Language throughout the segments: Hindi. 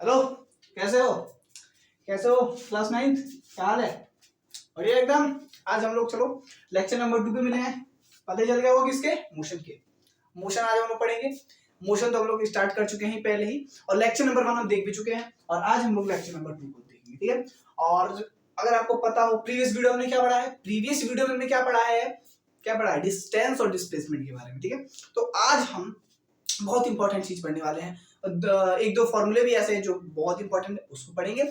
हेलो, कैसे हो? कैसे हो? क्लास 9th, क्या हाल है? बढ़िया एकदम। आज हम लोग चलो लेक्चर नंबर 2 पे मिले हैं। पता चल गया वो किसके? मोशन के। मोशन आज हम लोग पढ़ेंगे। मोशन तो हम लोग स्टार्ट कर चुके हैं पहले ही, और लेक्चर नंबर 1 हम देख भी चुके हैं, और आज हम लोग लेक्चर नंबर 2 को देखेंगे। ठीक है। और अगर आपको पता हो प्रीवियस वीडियो में क्या पढ़ा है, प्रीवियस वीडियो में हमने क्या पढ़ा है डिस्टेंस और डिस्प्लेसमेंट के बारे में। ठीक है। तो आज हम बहुत इंपॉर्टेंट चीज पढ़ने वाले हैं। एक दो फॉर्मूले भी ऐसे हैं जो बहुत इंपॉर्टेंट है, उसको पढ़ेंगे,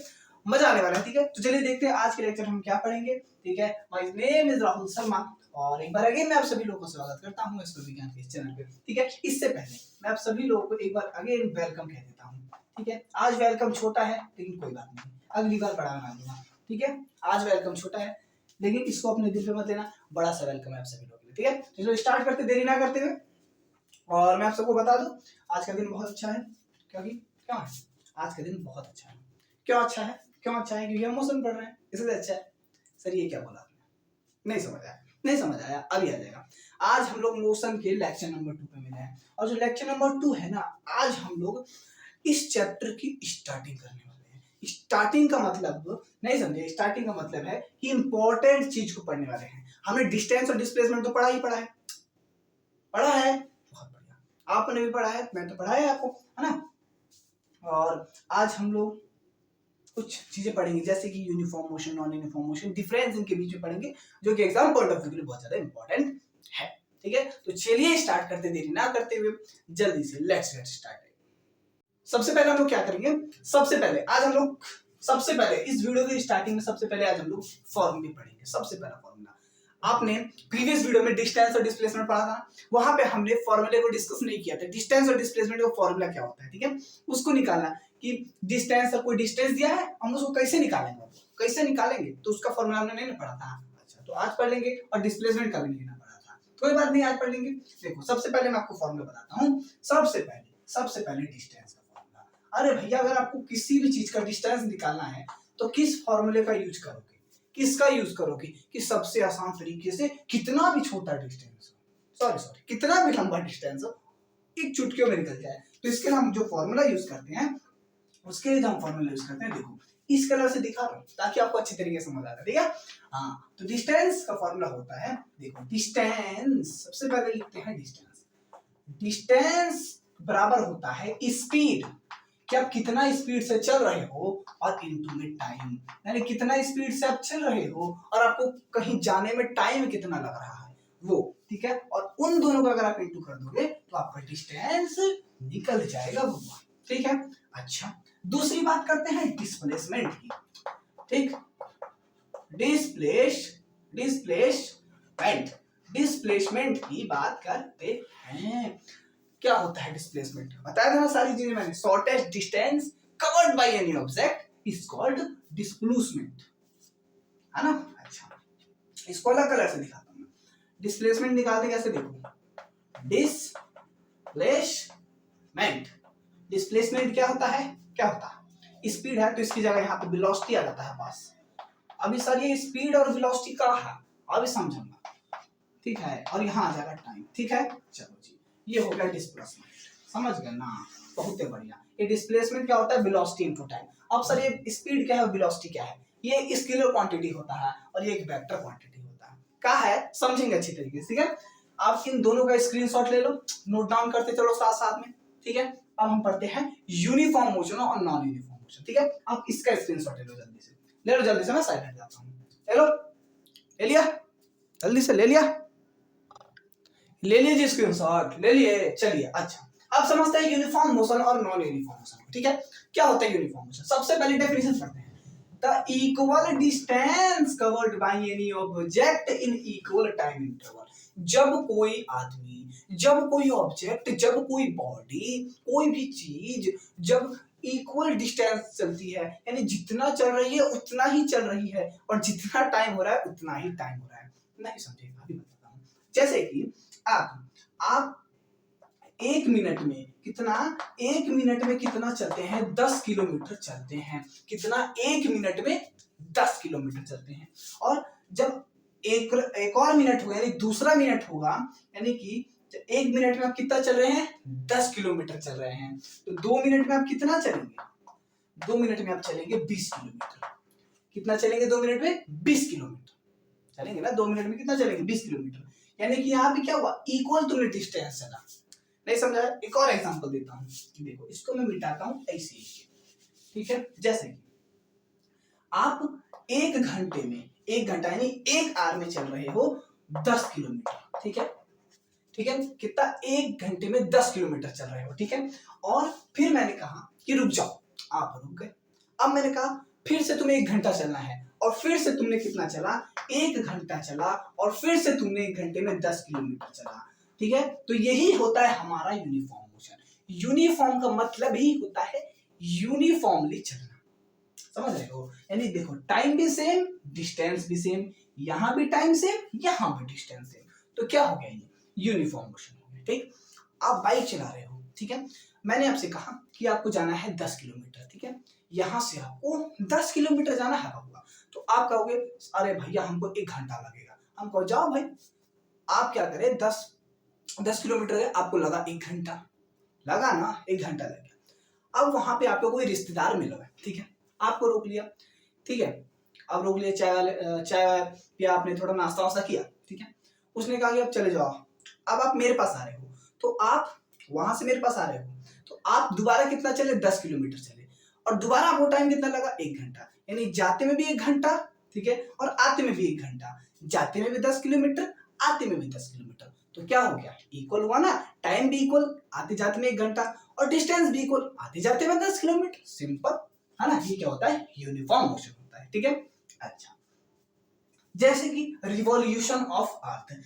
मजा आने वाला है। ठीक है। तो चलिए देखते हैं आज के लेक्चर हम क्या पढ़ेंगे। ठीक है। My name is Rahul Sharma, और एक बार अगेन मैं आप सभी लोगों का स्वागत करता हूं एस्ट्रो विज्ञान के इस चैनल पे। ठीक है। इससे पहले मैं आप सभी लोगों को एक बार अगेन वेलकम कह देता हूं। ठीक है। आज वेलकम छोटा है लेकिन कोई बात नहीं, अगली बार बड़ा बना दूंगा। ठीक है। आज वेलकम छोटा है लेकिन इसको अपने दिल पे मत लेना, बड़ा सा वेलकम है आप सभी लोगों के लिए। ठीक है। तो चलो स्टार्ट करते, देरी ना करते हुए। और मैं आप सबको बता दूं आज का दिन बहुत अच्छा है, क्योंकि क्यों है आज का दिन बहुत अच्छा है। क्यों अच्छा है? क्योंकि हम मौसम पढ़ रहे हैं, इसलिए अच्छा है। सर ये क्या बोला आपने? नहीं समझ आया? नहीं समझ आया, अभी आ जाएगा। आज हम लोग मोशन के लेक्चर नंबर 2 पे मिले हैं, और जो लेक्चर नंबर 2 है ना, आज हम लोग इस चैप्टर की स्टार्टिंग करने वाले हैं। स्टार्टिंग का मतलब नहीं समझे? स्टार्टिंग का मतलब है कि इंपॉर्टेंट चीज को पढ़ने वाले हैं। हमने डिस्टेंस और डिस्प्लेसमेंट तो पढ़ा है, बहुत बढ़िया। आपने भी पढ़ा है, मैं तो पढ़ा है आपको, है ना। और आज हम लोग कुछ चीजें पढ़ेंगे जैसे कि uniform motion, non uniform motion, difference इनके बीच में पढ़ेंगे, जो कि एग्जाम पॉइंट ऑफ व्यू के लिए बहुत ज्यादा इंपॉर्टेंट है। ठीक है। तो चलिए स्टार्ट करते, देरी ना करते हुए जल्दी से लेट्स गेट स्टार्टेड। सबसे पहले हम लोग क्या करेंगे? सबसे पहले इस वीडियो की स्टार्टिंग में सबसे पहले आज हम लोग फॉर्मूले पढ़ेंगे। सबसे पहला फॉर्मूला आपने प्रीवियस वीडियो में डिस्टेंस और डिस्प्लेसमेंट पढ़ा था, वहां पे हमने फॉर्मूले को डिस्कस नहीं किया था। डिस्टेंस और डिस्प्लेसमेंट का फॉर्मूला क्या होता है, ठीक है, उसको निकालना कि डिस्टेंस और कोई डिस्टेंस दिया है, हम उसको कैसे निकालेंगे, तो उसका फॉर्मूला हमने नहीं पढ़ा था। अच्छा, तो आज पढ़ लेंगे। और डिस्प्लेसमेंट का भी नहीं पढ़ा था, कोई बात नहीं, आज पढ़ लेंगे। देखो, सबसे पहले मैं आपको फॉर्मूला बताता हूँ। सबसे पहले डिस्टेंस का फॉर्मूला। अरे भैया, अगर आपको किसी भी चीज का डिस्टेंस निकालना है तो किस फॉर्मूले का यूज करोगे? किसका यूज करोगे? कि सबसे आसान तरीके से कितना भी छोटा डिस्टेंस हो, सॉरी कितना भी लंबा डिस्टेंस हो, एक चुटकियों में निकल जाए। तो इसके लिए हम जो फॉर्मूला यूज करते हैं, उसके लिए हम फॉर्मूला यूज करते हैं। देखो, इस कलर से दिखा रहा हूं ताकि आपको अच्छी तरीके से समझ आ रहा है। ठीक है। हाँ, तो डिस्टेंस का फॉर्मूला होता है, देखो, डिस्टेंस सबसे पहले लिखते हैं। डिस्टेंस बराबर होता है स्पीड, कि आप कितना स्पीड से चल रहे हो, और इनटू में टाइम, यानी कितना स्पीड से आप चल रहे हो और आपको कहीं जाने में टाइम कितना लग रहा है वो। ठीक है। और उन दोनों का अगर आप इंटू कर दोगे तो आपका डिस्टेंस निकल जाएगा वो। ठीक है। अच्छा, दूसरी बात करते हैं डिस्प्लेसमेंट की। ठीक, डिस्प्लेसमेंट की बात करते हैं। क्या होता है डिस्प्लेसमेंट? बताया था ना सारी चीजें मैंने। Shortest distance covered by any object is called displacement, है ना। अच्छा, इसको अलग कलर से दिखाता हूं। डिस्प्लेसमेंट निकालते कैसे, देखो, डिस्प्लेसमेंट क्या होता है? स्पीड है तो इसकी जगह यहाँ पे वेलोसिटी आ जाता है पास। अभी सर ये स्पीड और वेलोसिटी का है, अभी समझूंगा। ठीक है। और यहाँ आ जाएगा टाइम। ठीक है। चलो जी, ये हो गया डिस्प्लेसमेंट, समझ गए ना। बहुत ही बढ़िया। ये डिस्प्लेसमेंट क्या होता है? Velocity into time. अब सर ये स्पीड क्या है, वेलोसिटी क्या है? ये स्केलर क्वांटिटी होता है और ये एक वेक्टर क्वांटिटी होता है। क्या है, समझेंगे अच्छी तरीके से। ठीक है। आप इन दोनों का स्क्रीनशॉट ले लो, नोट डाउन करते चलो साथ साथ में। ठीक है। अब हम पढ़ते हैं यूनिफॉर्म मोशन और नॉन यूनिफॉर्म मोशन। ठीक है। आप इसका स्क्रीनशॉट ले लो जल्दी से, मैं साइड हट जाता हूँ। ले लिया? जल्दी से ले लिया? ले लीजिए स्क्रीनशॉट, ले लिए। चलिए, अच्छा, अब समझते हैं यूनिफॉर्म मोशन और नॉन यूनिफॉर्म मोशन। ठीक है। क्या होता है यूनिफॉर्म मोशन? सबसे पहले डेफिनेशन पढ़ते हैं। The equal distance covered by any object in equal time interval. जब कोई आदमी, जब कोई ऑब्जेक्ट, जब कोई बॉडी, कोई भी चीज जब इक्वल डिस्टेंस चलती है, यानी जितना चल रही है उतना ही चल रही है, और जितना टाइम हो रहा है उतना ही टाइम हो रहा है। नहीं समझे? अभी बताता हूं। जैसे कि आप एक मिनट में कितना चलते हैं? 10 किलोमीटर चलते हैं। कितना? एक मिनट में 10 किलोमीटर चलते हैं। और जब एक और मिनट होगा, यानी दूसरा मिनट होगा, यानी कि एक मिनट में आप कितना चल रहे हैं? 10 किलोमीटर चल रहे हैं। तो 2 मिनट में आप कितना चलेंगे? 2 मिनट में आप चलेंगे 20 किलोमीटर। कितना चलेंगे 2 मिनट में? 20 किलोमीटर चलेंगे ना। 2 मिनट में कितना चलेंगे? 20 किलोमीटर। यानी कि यहाँ पे क्या हुआ? इक्वल तुमने डिस्टेंस चला। नहीं समझा? एक और एग्जांपल देता हूँ, देखो इसको मैं मिटाता हूँ ऐसे ही, ठीक है। जैसे कि आप 1 घंटे में, 1 घंटा यानी 1 आवर में चल रहे हो 10 किलोमीटर, ठीक है। ठीक है, कितना? 1 घंटे में 10 किलोमीटर चल रहे हो, ठीक है। और फिर मैंने कहा कि रुक जाओ, आप रुक गए। अब मैंने कहा फिर से तुम्हें 1 घंटा चलना है, और फिर से तुमने कितना चला? 1 घंटा चला, और फिर से तुमने 1 घंटे में 10 किलोमीटर चला, ठीक है। तो यही होता है हमारा यूनिफॉर्म मोशन। यूनिफॉर्म का मतलब ही होता है यूनिफॉर्मली चलना, समझ रहे हो? यानी देखो टाइम भी सेम, डिस्टेंस भी सेम, यहां भी टाइम सेम, यहां भी डिस्टेंस सेम, तो क्या हो गया? ये यूनिफॉर्म मोशन हो गया, ठीक। आप बाइक चला रहे हो, ठीक है। मैंने आपसे कहा कि आपको जाना है 10 किलोमीटर, ठीक है। यहां से आपको 10 किलोमीटर जाना है बाबूआ, तो आप कहोगे अरे भैया हमको 1 घंटा लगेगा। हम कहो जाओ भाई, आप क्या करें, 10 किलोमीटर है, आपको लगा 1 घंटा, लगा ना, 1 घंटा लग गया। अब वहां पे आपको कोई रिश्तेदार मिला है, ठीक है, आपको रोक लिया, ठीक है। अब रोक लिया, चाय पिया आपने, थोड़ा नाश्ता वास्ता किया, ठीक है। उसने कहा कि अब चले जाओ। अब आप मेरे पास आ रहे हो, तो आप वहां से मेरे पास आ रहे हो, तो आप दोबारा कितना चले? 10 किलोमीटर चले, और दोबारा आपको टाइम कितना लगा? 1 घंटा। यानी जाते में भी 1 घंटा, ठीक है, और आते में भी 1 घंटा। जाते में भी 10 किलोमीटर, आते में भी 10 किलोमीटर। तो क्या हो गया? इक्वल हुआ ना। टाइम भी इक्वल, आते जाते में 1 घंटा, और डिस्टेंस भी इक्वल, आते जाते में 10 किलोमीटर। सिंपल है ना। ये क्या होता है? यूनिफॉर्म मोशन होता है, ठीक है। अच्छा, जैसे कि रिवॉल्यूशन ऑफ अर्थ,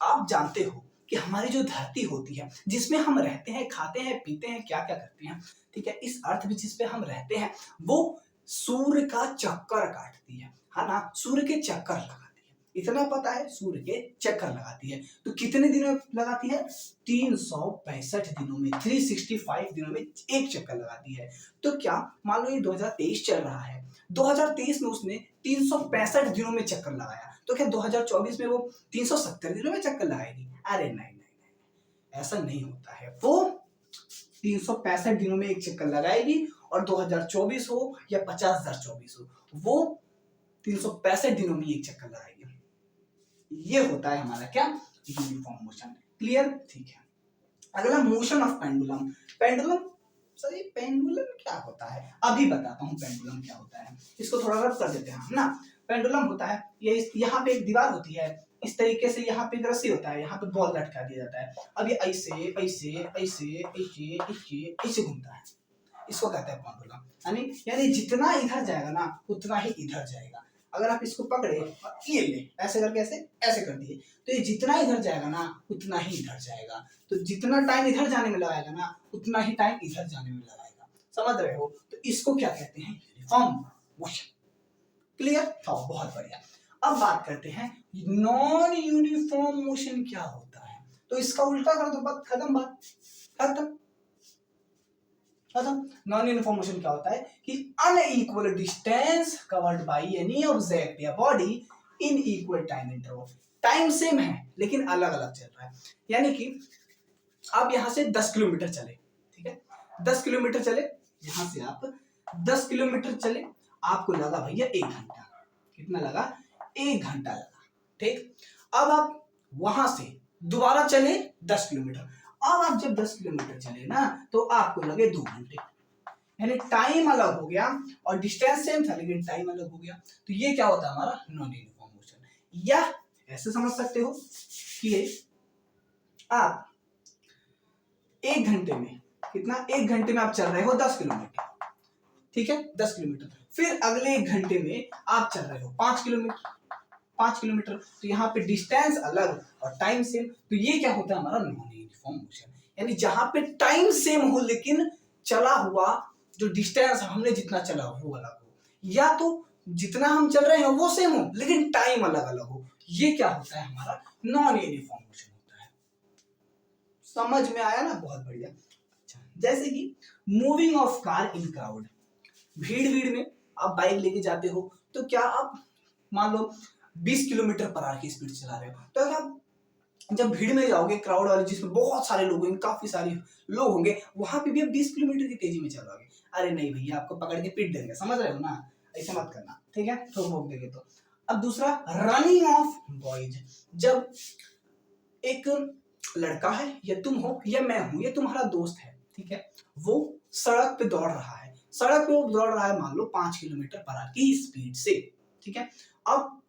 आप जानते हो कि हमारी जो धरती होती है, जिसमें हम रहते हैं, खाते हैं, पीते हैं, क्या क्या करते हैं, ठीक है, इस अर्थ में जिस पे हम रहते हैं, वो सूर्य का चक्कर काटती है ना। सूर्य के चक्कर लगाती है, इतना पता है, सूर्य के चक्कर लगाती है। तो कितने दिनों में लगाती है? 365 दिनों में, 365 दिनों में एक चक्कर लगाती है। तो क्या मान लो ये 2023 चल रहा है, 2023 में उसने 365 दिनों में चक्कर लगाया, तो क्या 2024 में वो 370 दिनों में चक्कर लगाएगी? अरे नहीं नहीं नहीं, ऐसा नहीं होता है। वो 365 दिनों में एक चक्कर लगाएगी, और 2024 हो या 50,024 हो, वो 365 दिनों में एक चक्कर लगाएगी। ये होता है हमारा क्या? Uniform motion. क्लियर? ठीक है। अगला मोशन ऑफ पेंडुलम। पेंडुलम, सही, पेंडुलम क्या होता है अभी बताता हूँ। पेंडुलम क्या होता है, इसको थोड़ा रब कर देते हैं हम ना। पेंडुलम होता है, ये यहाँ पे एक दीवार होती है, इस तरीके से यहाँ पे एक रस्सी होता है, यहाँ पे बॉल लटका दिया जाता है। अब ये ऐसे ऐसे ऐसे ऐसे ऐसे ऐसे घूमता है, इसको कहते हैं पेंडुलम। यानी जितना इधर जाएगा ना, उतना ही इधर जाएगा। अगर आप इसको पकड़े और ये ले, ऐसे करके ऐसे ऐसे कर दिए, तो ये जितना इधर जाएगा ना, उतना ही इधर जाएगा। तो जितना टाइम इधर जाने में लगाएगा ना, उतना ही टाइम इधर जाने में लगाएगा। समझ रहे हो? तो इसको क्या कहते हैं? Uniform motion. क्लियर? हाँ, बहुत बढ़िया। अब बात करते हैं नॉन यूनिफॉर्म मोशन क्या होता है। तो इसका उल्टा कर दो, बात खत्म, बात खत्म। नॉन यूनिफॉर्म मोशन क्या होता है कि unequal distance covered by any object या body in equal time interval. Time same है लेकिन अलग अलग चल रहा है। यानी कि आप यहां से 10 किलोमीटर चले, ठीक है, 10 किलोमीटर चले, यहां से आप 10 किलोमीटर चले, आपको लगा भैया 1 घंटा। कितना लगा? 1 घंटा लगा, ठीक। अब आप वहां से दोबारा चले 10 किलोमीटर। अब आप जब 10 किलोमीटर चले ना, तो आपको लगे 2 घंटे। यानी टाइम अलग हो गया, और डिस्टेंस सेम था लेकिन टाइम अलग हो गया। तो ये क्या होता है? हमारा नॉन यूनिफॉर्म मोशन। या ऐसे समझ सकते हो कि आप 1 घंटे में कितना? 1 घंटे में आप चल रहे हो 10 किलोमीटर, ठीक है, 10 किलोमीटर। फिर अगले 1 घंटे में आप चल रहे हो 5 किलोमीटर, 5 किलोमीटर। तो यहाँ पे डिस्टेंस अलग और टाइम सेम। तो ये क्या होता है? हमारा नॉन यूनिफॉर्म मोशन। यानी जहां पे टाइम सेम हो लेकिन चला हुआ जो डिस्टेंस हमने जितना चला हो वो अलग हो, या तो जितना हम चल रहे हैं वो सेम हो लेकिन टाइम अलग अलग हो, ये क्या होता है? हमारा नॉन यूनिफॉर्म मोशन होता है। समझ में आया ना? बहुत बढ़िया। अच्छा, जैसे कि moving of car in crowd. भीड़ में आप बाइक लेके जाते हो, तो क्या आप मान लो 20 किलोमीटर पर आवर की स्पीड चला रहे हो, तो क्या जब भीड़ में जाओगे, क्राउड वाले जिसमें बहुत सारे लोग होंगे, काफी सारे लोग होंगे, वहां पे भी आप 20 किलोमीटर की तेजी में चलोगे, अरे नहीं भैया आपको पकड़ के पीट देंगे, समझ रहे हो ना, ऐसे मत करना, ठीक है, तो रोक देंगे। तो अब दूसरा रनिंग ऑफ बॉयज, जब एक लड़का है या तुम हो या मैं हूं या तुम्हारा दोस्त है, ठीक है, वो सड़क पे दौड़ रहा है, सड़क पे वो दौड़ रहा है मान लो 5 किलोमीटर पर आवर की स्पीड से, ठीक है, अब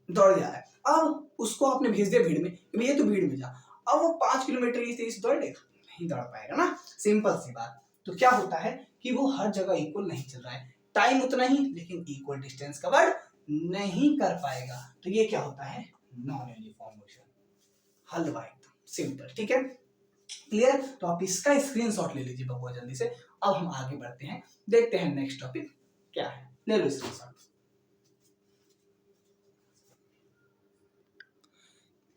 दौड़ जा रहा है, अब उसको आपने भेज दिया भीड़ में, भैया तू भीड़ में जा, अब वो 5 किलोमीटर की तेज दौड़ेगा, नहीं दौड़ पाएगा ना, सिंपल सी बात। तो क्या होता है कि वो हर जगह इक्वल नहीं चल रहा है, टाइम उतना ही लेकिन इक्वल डिस्टेंस कवर नहीं कर पाएगा, तो ये क्या होता है, नॉन यूनिफॉर्म मोशन, हलवा एकदम सिंपल, ठीक है, क्लियर। तो आप इसका स्क्रीनशॉट ले लीजिए बहुत जल्दी से। अब हम आगे बढ़ते हैं, देखते हैं नेक्स्ट टॉपिक क्या है, ले लो स्क्रीनशॉट।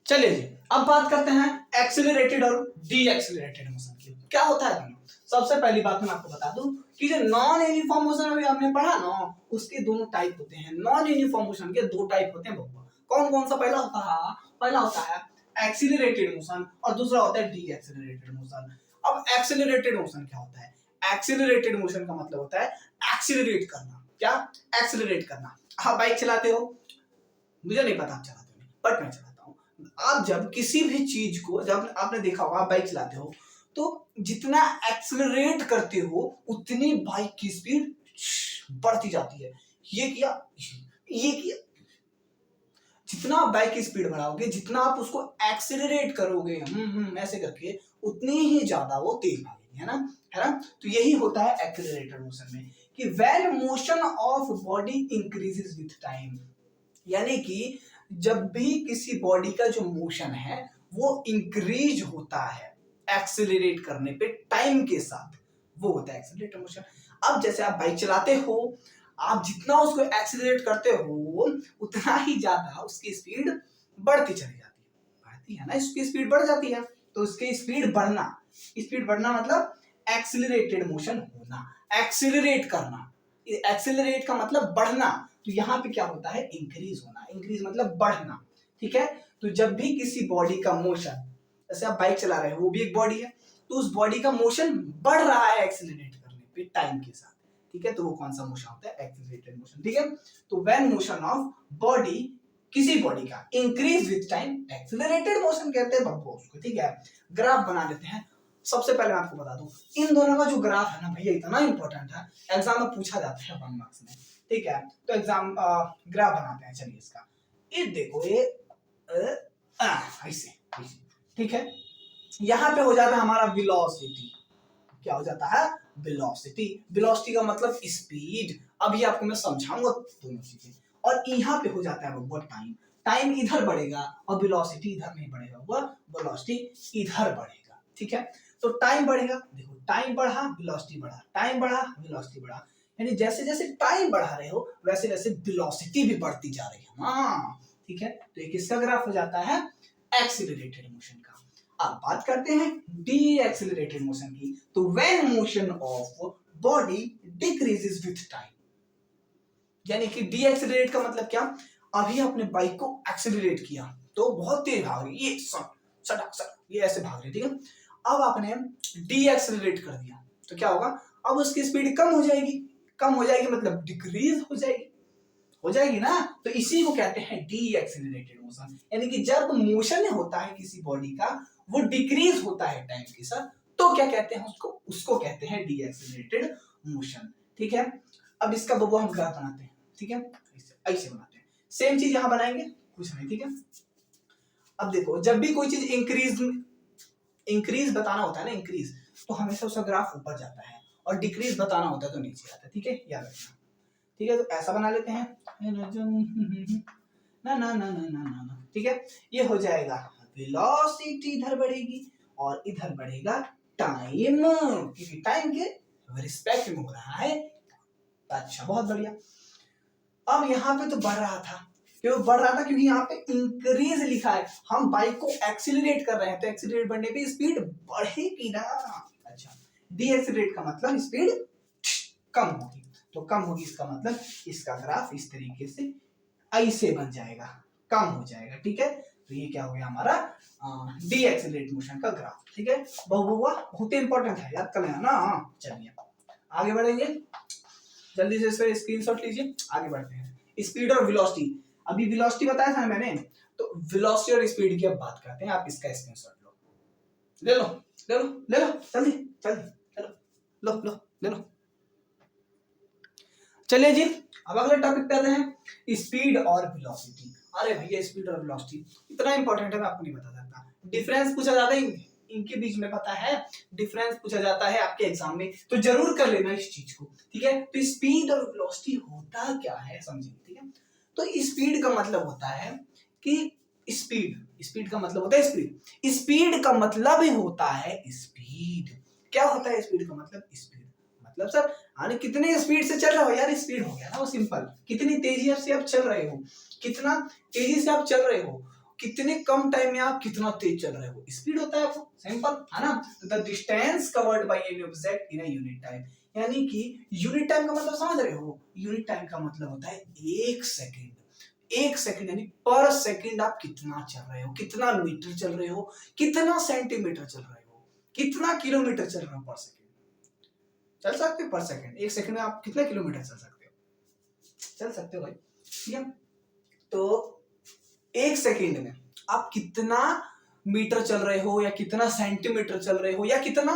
चलिए जी, अब बात करते हैं एक्सेलरेटेड और डी एक्सेलरेटेड मोशन की। क्या होता है दोनों, सबसे पहली बात मैं आपको बता दूं कि जो नॉन यूनिफॉर्म मोशन अभी हमने पढ़ा ना, उसके दोनों टाइप होते हैं, नॉन यूनिफॉर्म मोशन के दो टाइप होते हैं बब्बा, कौन कौन सा, पहला होता है एक्सीलरेटेड मोशन और दूसरा होता है डी एक्सेलरेटेड मोशन। अब एक्सेलरेटेड मोशन क्या होता है, एक्सेलरेटेड मोशन का मतलब होता है एक्सीलरेट करना, क्या, एक्सीलरेट करना। आप बाइक चलाते हो, मुझे नहीं पता आप चलाते हो, बट मैं चलाता हूँ। आप जब किसी भी चीज को, जब आपने देखा होगा आप बाइक चलाते हो तो जितना एक्सेलरेट करते हो उतनी बाइक की स्पीड बढ़ती जाती है, ये किया, ये किया, जितना आप बाइक की स्पीड बढ़ाओगे, जितना आप उसको एक्सेलरेट करोगे ऐसे करके, उतनी ही ज्यादा वो तेज भागेगी, है ना। तो यही होता है एक्सेलरेटेड मोशन में कि when motion of body increases with time, यानी कि जब भी किसी बॉडी का जो मोशन है वो इंक्रीज होता है एक्सेलरेट करने पे टाइम के साथ, वो होता है एक्सेलरेटेड मोशन। अब जैसे आप बाइक चलाते हो, आप जितना उसको एक्सेलरेट करते हो उतना ही ज्यादा उसकी स्पीड बढ़ती चली जाती है, बढ़ती है ना, इसकी स्पीड बढ़ जाती है, तो उसकी स्पीड बढ़ना मतलब एक्सेलरेटेड मोशन होना, एक्सेलरेट करना, एक्सेलरेट का मतलब बढ़ना, तो यहाँ पे क्या होता है, इंक्रीज होना, इंक्रीज मतलब बढ़ना, ठीक है। तो जब भी किसी बॉडी का मोशन, जैसे आप बाइक चला रहे हो, वो भी एक बॉडी है, तो उस बॉडी का मोशन बढ़ रहा है एक्सेलरेट करने पे टाइम के साथ, ठीक है, तो वो कौन सा मोशन होता है, एक्सेलरेटेड मोशन, ठीक है। तो व्हेन मोशन ऑफ बॉडी, किसी बॉडी का increase with time, accelerated motion कहते हैं बब्बू उसको, ठीक है। ग्राफ बना लेते हैं, सबसे पहले मैं आपको बता दूं, इन दोनों का जो ग्राफ है ना भैया इतना इंपॉर्टेंट है, एग्जाम में पूछा जाता है 1 मार्क्स में, ठीक है। तो एग्जाम ग्राफ बनाते हैं, चलिए इसका, ये देखो, ये ऐसे, ठीक है, यहां पे हो जाता है हमारा वेलोसिटी, क्या हो जाता है, वेलोसिटी, वेलोसिटी का मतलब स्पीड, अभी आपको मैं समझाऊंगा दोनों चीजें, और यहाँ पे हो जाता है वो टाइम, टाइम इधर बढ़ेगा और वेलोसिटी इधर नहीं बढ़ेगा, वो वेलोसिटी इधर बढ़ेगा, ठीक है। तो टाइम बढ़ेगा, देखो टाइम बढ़ा वेलोसिटी बढ़ा, टाइम बढ़ा वेलोसिटी बढ़ा, यानी जैसे जैसे टाइम बढ़ा रहे हो वैसे वैसे वेलोसिटी भी बढ़ती जा रही है, हाँ, ठीक है। तो एक इसका ग्राफ हो जाता है एक्सीलरेटेड मोशन का। अब बात करते हैं डी एक्सीलरेटेड मोशन की, तो when motion of body decreases with time, यानी कि डी एक्सीलरेट का मतलब क्या, अभी आपने बाइक को एक्सीलरेट किया तो बहुत तेज भाग रही है, ये सट ये ऐसे भाग रही है, ठीक है। अब आपने डी एक्सीलरेट कर दिया तो क्या होगा, अब उसकी स्पीड कम हो जाएगी, कम हो जाएगी मतलब डिक्रीज हो जाएगी ना, तो इसी को कहते हैं डी एक्सीलरेटेड मोशन, यानी कि जब मोशन होता है किसी बॉडी का वो डिक्रीज होता है टाइम के साथ, तो क्या कहते हैं उसको कहते हैं डी एक्सीलरेटेड मोशन, ठीक है। अब इसका बबुआ हम ग्राफ बनाते हैं, ठीक है, ऐसे बनाते हैं, सेम चीज यहां बनाएंगे, कुछ नहीं, ठीक है। अब देखो जब भी कोई चीज इंक्रीज बताना होता है ना, इंक्रीज, तो हमेशा उसका ग्राफ ऊपर जाता है, और डिक्रीज बताना होता है तो नीचे आता है, ठीक है, याद रखना, ठीक है। तो ऐसा बना लेते हैं, ना ना ना ना ना ना ना, ठीक है, ये हो जाएगा वेलोसिटी इधर बढ़ेगी और इधर बढ़ेगा टाइम, क्योंकि टाइम के रिस्पेक्ट में हो रहा है, अच्छा बहुत बढ़िया। अब यहाँ पे तो बढ़ रहा था, क्यों बढ़ रहा था, क्योंकि यहाँ पे इंक्रीज लिखा है, हम बाइक को एक्सीलरेट कर रहे हैं, तो एक्सीलरेट बढ़ने पे स्पीड बढ़ेगी ना, अच्छा, डी एक्सीलरेट का मतलब स्पीड कम होगी, तो कम होगी इसका मतलब इसका ग्राफ इस तरीके से ऐसे बन जाएगा, कम हो जाएगा, ठीक है। तो ये क्या हो गया हमारा डी एक्सेलरेट मोशन का ग्राफ। ठीक है, बहुत ही इंपॉर्टेंट है, याद कर लेना ना। चलिए आगे बढ़ेंगे, जल्दी से इसका स्क्रीनशॉट लीजिए, आगे बढ़ते हैं। स्पीड और वेलोसिटी, अभी वेलोसिटी बताया था मैंने, तो वेलोसिटी और स्पीड की अब बात करते हैं। आप इसका स्क्रीनशॉट लो, ले लो ले लो ले लो, जल्दी जल्दी चलो, लो लो ले लो। चलिए जी, अब अगले टॉपिक पे आते हैं, स्पीड और वेलोसिटी। अरे भैया स्पीड और वेलोसिटी इतना इंपॉर्टेंट है, मैं आपको नहीं बता सकता। डिफरेंस पूछा जाता है इनके बीच में, पता है, डिफरेंस पूछा जाता है आपके एग्जाम में, तो जरूर कर लेना इस चीज को। ठीक है, तो स्पीड और वेलोसिटी होता क्या है समझिए। ठीक है, तो स्पीड का मतलब होता है कि स्पीड का मतलब होता है स्पीड का मतलब ही होता है स्पीड। क्या होता है स्पीड का मतलब? स्पीड मतलब सर आने कितने स्पीड से चल रहे हो यार, स्पीड हो गया ना वो सिंपल। कितनी तेजी से आप चल रहे हो, कितना तेजी से आप चल रहे हो, कितने कम टाइम में आप कितना तेज चल रहे हो, स्पीड होता है वो, सिंपल है ना। The distance covered by any object in a unit time, यानी कि यूनिट टाइम का मतलब समझ रहे हो, यूनिट टाइम का मतलब होता है 1 सेकंड। 1 सेकंड यानी पर सेकंड आप कितना चल रहे हो, कितना मीटर चल रहे हो, कितना सेंटीमीटर चल रहे हो, कितना किलोमीटर चल रहे हो पर सेकंड। चल सकते हो पर सेकंड, 1 सेकंड में आप कितना किलोमीटर चल सकते हो, चल सकते हो भाई। ठीक है, तो 1 सेकंड में आप कितना मीटर चल रहे हो, या कितना सेंटीमीटर चल रहे हो, या कितना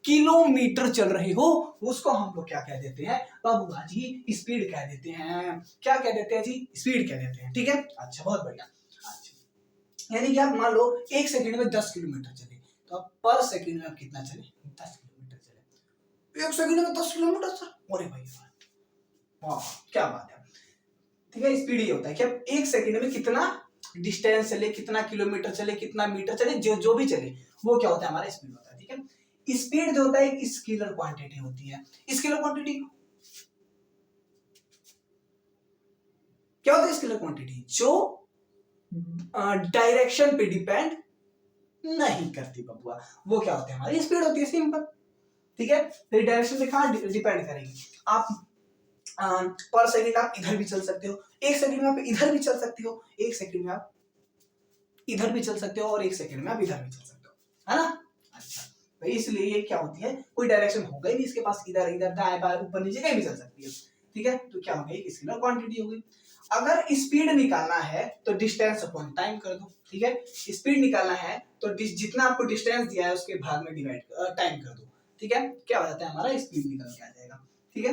किलोमीटर चल रहे हो, उसको हम लोग क्या कह देते हैं बाबूआ जी? स्पीड कह देते हैं। क्या कह देते हैं जी? स्पीड कह देते हैं। ठीक है, अच्छा बहुत बढ़िया। अच्छा, यानी कि आप मान लो 1 सेकंड में 10 किलोमीटर चले, तो आप पर सेकंड में आप कितना चले? 10 किलोमीटर चले। 1 सेकंड में 10 किलोमीटर सर, अरे भाई वाह क्या बात है। ठीक है, स्पीड ये होता है कि आप 1 सेकंड में कितना डिस्टेंस चले, कितना किलोमीटर चले, कितना मीटर चले, जो भी चले, वो क्या होता है? हमारा स्पीड होता है। ठीक है, स्पीड जो होता है एक स्केलर क्वांटिटी होती है। स्केलर क्वांटिटी क्या होता है? स्केलर क्वांटिटी जो डायरेक्शन पे डिपेंड नहीं करती बबुआ, वो क्या होती है? हमारी स्पीड होती है, सिंपल। ठीक है, फिर डायरेक्शन पे कहां डिपेंड करेगी? आप पर सेकंड आप इधर भी चल सकते हो, 1 सेकंड में आप इधर भी चल सकते हो, 1 सेकंड में आप इधर भी चल सकते हो, और 1 सेकंड में आप इधर भी चल सकते हो, है ना। अच्छा, तो इसलिए ये क्या होती है, कोई डायरेक्शन होगा ही नहीं इसके पास, इधर इधर दाएं बाएं ऊपर नीचे कहीं भी चल सकती है। ठीक है, तो क्या हो गई? स्केलर क्वांटिटी हो गई। अगर स्पीड निकालना है तो डिस्टेंस अपॉन टाइम कर दो। ठीक है, स्पीड निकालना है तो जितना आपको डिस्टेंस दिया है उसके भाग में डिवाइड टाइम कर दो। ठीक है, क्या हो जाता है? हमारा स्पीड निकल के आ जाएगा। ठीक है,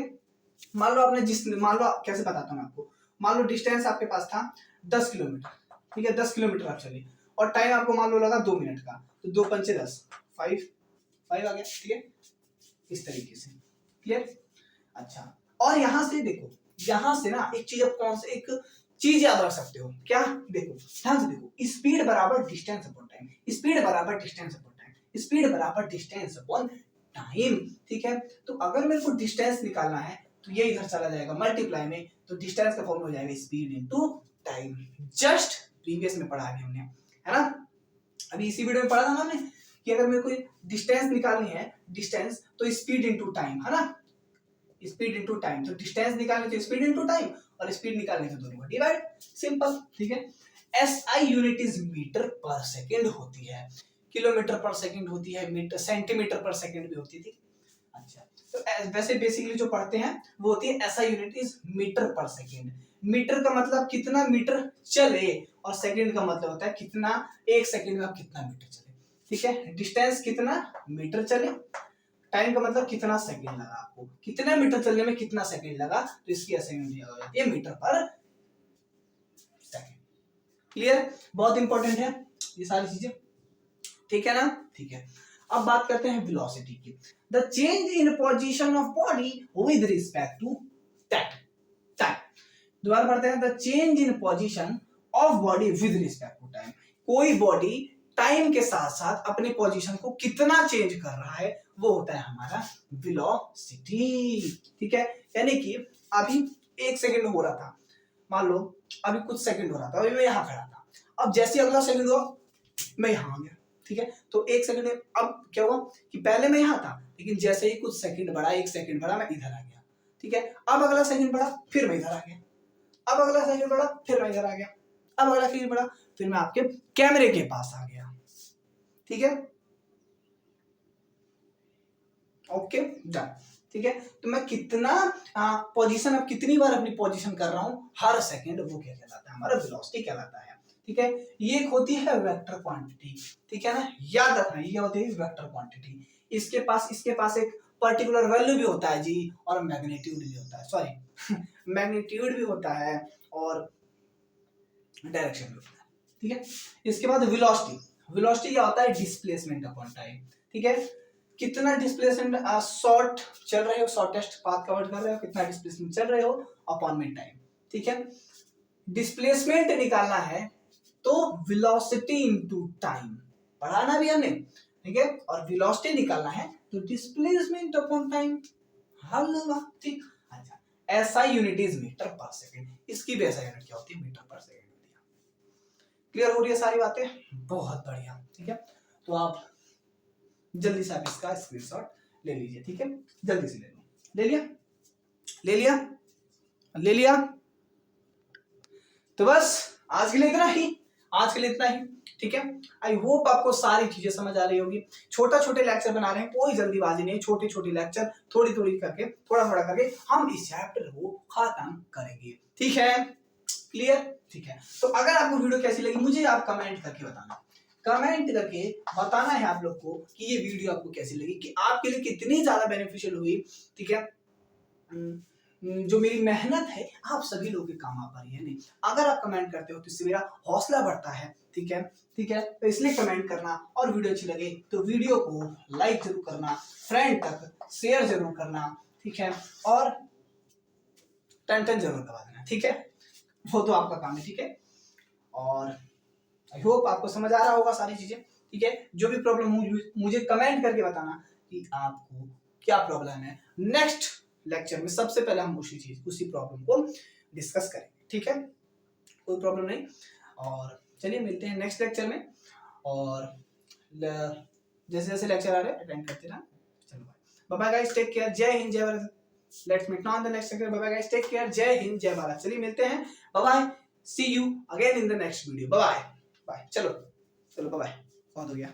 मान लो आपने मान लो कैसे बताता हूँ आपको। मान लो डिस्टेंस आपके पास था 10 किलोमीटर। ठीक है, 10 किलोमीटर आप चले, और टाइम आपको मान लो लगा 2 मिनट का, तो 2 पंचे 10, 5 आ गया। ठीक है, इस तरीके से, क्लियर। अच्छा, और यहां से देखो, यहां से ना एक चीज, कौन सा एक चीज याद रख सकते हो क्या? देखो ध्यान से देखो, स्पीड बराबर डिस्टेंस अपॉन टाइम, स्पीड बराबर डिस्टेंस अपॉन टाइम, स्पीड बराबर डिस्टेंस अपॉन टाइम। ठीक है, तो अगर मेरे को डिस्टेंस निकालना है तो ये इधर चला जाएगा मल्टीप्लाई में, तो डिस्टेंस का फॉर्मूला हो जाएगा speed into time. Just previous में पढ़ा अभी हमने, है ना, अभी इसी वीडियो में पढ़ा था हमने कि अगर मेरे को डिस्टेंस निकालनी है, डिस्टेंस तो स्पीड इनटू टाइम, है ना, स्पीड इनटू टाइम। तो डिस्टेंस निकालने तो स्पीड इनटू टाइम, और स्पीड निकालने तो दोनों का डिवाइड, सिंपल। ठीक है, एसआई यूनिट इज मीटर पर सेकंड होती है, किलोमीटर पर सेकंड होती है, मीटर सेंटीमीटर पर सेकंड भी होती थी। अच्छा, तो वैसे बेसिकली जो पढ़ते हैं वो होती है एसआई यूनिट इज मीटर पर सेकंड। मीटर का मतलब कितना मीटर चले, और सेकंड का मतलब होता है कितना 1 सेकंड में आप कितना मीटर चले। ठीक है, डिस्टेंस कितना मीटर चले, टाइम का मतलब कितना सेकंड लगा आपको, कितना मीटर चलने में कितना सेकंड लगा, तो इसकी एसआई यूनिट हो जाती है मीटर पर सेकंड। क्लियर, बहुत इंपॉर्टेंट है ये सारी चीजें। ठीक है ना, ठीक है। अब बात करते हैं वेलोसिटी की। The change in position of body with respect to time. दोबारा पढ़ते हैं, the change in position of body with respect to time. कोई बॉडी टाइम के साथ साथ अपने पोजीशन को कितना चेंज कर रहा है, वो होता है हमारा वेलोसिटी। ठीक है, यानी कि अभी 1 सेकंड हो रहा था, मान लो अभी कुछ सेकंड हो रहा था, अभी मैं यहां खड़ा था, अब जैसे अगला सेकंड हुआ मैं यहां आ गया। ठीक है, तो 1 सेकंड में अब क्या हुआ कि पहले मैं यहां था, लेकिन जैसे ही कुछ सेकंड बढ़ा, 1 सेकंड बढ़ा, मैं इधर आ गया। ठीक है, अब अगला सेकंड बढ़ा, फिर मैं इधर आ गया, अब अगला सेकंड बढ़ा, फिर मैं इधर आ गया, अब अगला सेकंड बढ़ा, फिर मैं आपके कैमरे के पास आ गया, ठीक है, ओके डन, ठीक है। तो मैं कितना पोजीशन, अब कितनी बार अपनी पोजीशन कर रहा हूं हर सेकंड, वो क्या कहलाता है, हमारा वेलोसिटी कहलाता है, ठीक है। ये एक होती है वेक्टर क्वांटिटी, ठीक है ना, याद रखना ये होती है वेक्टर क्वांटिटी। इसके पास एक पर्टिकुलर वैल्यू भी होता है जी, और मैग्नीट्यूड भी होता है, सॉरी मैग्नीट्यूड भी होता है और डायरेक्शन भी होता है, ठीक है। इसके बाद वेलोसिटी क्या होता है, डिस्प्लेसमेंट अपॉन टाइम, ठीक है। कितना डिस्प्लेसमेंट शॉर्ट चल रहे हो, शॉर्टेस्ट पाथ कवर कर रहे हो, कितना डिस्प्लेसमेंट चल रहे हो अपॉन में टाइम, ठीक है। डिस्प्लेसमेंट निकालना है तो वेलोसिटी इनटू टाइम, पढ़ाना भी हमने, ठीक है। और वेलोसिटी निकालना है तो डिस्प्लेसमेंट अपॉन टाइम, हल होगा, ठीक। अच्छा, एसआई यूनिट इज मीटर पर सेकंड, इसकी भी एसआई यूनिट क्या होती है, मीटर पर सेकंड। क्लियर हो रही है सारी बातें, बहुत बढ़िया, ठीक है। तो आप जल्दी से आप इसका स्क्रीनशॉट ले लीजिए, ठीक है, जल्दी से ले लो, ले लिया ले लिया ले लिया। तो बस आज के लिए इतना ही, ठीक है। आई होप आपको सारी चीजें समझ आ रही होगी। छोटे लेक्चर बना रहे हैं, कोई जल्दीबाजी नहीं, छोटे लेक्चर थोड़ी करके, थोड़ा करके हम इस चैप्टर को खत्म करेंगे, ठीक है, क्लियर, ठीक है। तो अगर आपको वीडियो कैसी लगी मुझे आप कमेंट करके बताना, है आप लोग को कि ये वीडियो आपको कैसी लगी, कि आपके लिए कितनी ज्यादा बेनिफिशियल हुई, ठीक है। जो मेरी मेहनत है आप सभी लोगों के काम आ पा रही है नहीं, अगर आप कमेंट करते हो तो इससे मेरा हौसला बढ़ता है, ठीक है, तो इसलिए कमेंट करना, और वीडियो अच्छी लगे तो वीडियो को लाइक जरूर करना, फ्रेंड तक शेयर जरूर करना, ठीक है, और टन जरूर दबा देना, ठीक है, वो तो आपका काम है, ठीक है। और आई होप आपको समझ आ रहा होगा सारी चीजें, ठीक है। जो भी प्रॉब्लम हो मुझे कमेंट करके बताना कि आपको क्या प्रॉब्लम है, नेक्स्ट लेक्चर में सबसे पहले हम उसी प्रॉब्लम को डिस्कस करेंगे, ठीक है, कोई प्रॉब्लम नहीं। और चलिए मिलते हैं नेक्स्ट लेक्चर में, और जैसे लेक्चर आ रहे हैं अटेंड करते रहना। चलो bye bye guys, take care, जय हिंद जय Bharat. Let's meet on the next lecture, bye bye guys, take care, जय हिंद जय भारत। चलिए मिलते हैं, bye bye, see you again in the next video, bye bye, चलो बाय, बहुत हो गया।